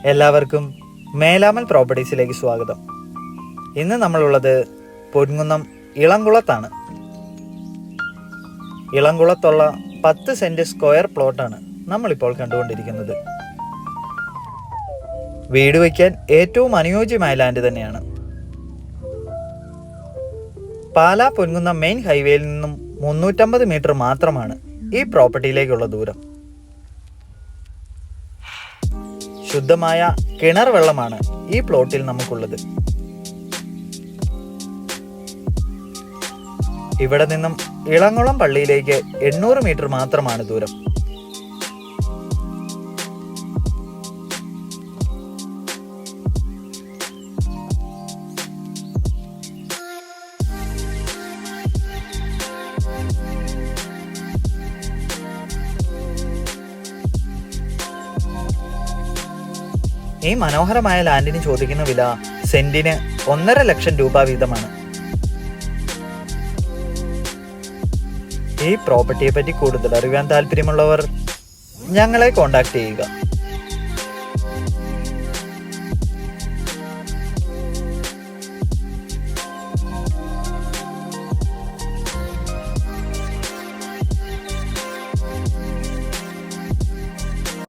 എല്ലാവർക്കും മേലാമൽ പ്രോപ്പർട്ടീസിലേക്ക് സ്വാഗതം. ഇന്ന് നമ്മളുള്ളത് പൊൻകുന്നം ഇളംകുളത്താണ്. ഇളംകുളത്തുള്ള 10 സെന്റ് സ്ക്വയർ പ്ലോട്ടാണ് നമ്മളിപ്പോൾ കണ്ടുകൊണ്ടിരിക്കുന്നത്. വീട് വയ്ക്കാൻ ഏറ്റവും അനുയോജ്യമായ ലാൻഡ് തന്നെയാണ്. പാലാ പൊൻകുന്നം മെയിൻ ഹൈവേയിൽ നിന്നും 350 മീറ്റർ മാത്രമാണ് ഈ പ്രോപ്പർട്ടിയിലേക്കുള്ള ദൂരം. ശുദ്ധമായ കിണർ വെള്ളമാണ് ഈ പ്ലോട്ടിൽ നമുക്കുള്ളത്. ഇവിടെ നിന്നും ഇളംകുളം പള്ളിയിലേക്ക് 800 മീറ്റർ മാത്രമാണ് ദൂരം. ഈ മനോഹരമായ ലാൻഡിന് ചോദിക്കുന്ന വില സെന്റിന് 1.5 ലക്ഷം രൂപ വീതമാണ്. ഈ പ്രോപ്പർട്ടിയെ പറ്റി കൂടുതൽ അറിയാൻ താല്പര്യമുള്ളവർ ഞങ്ങളെ കോൺടാക്ട് ചെയ്യുക.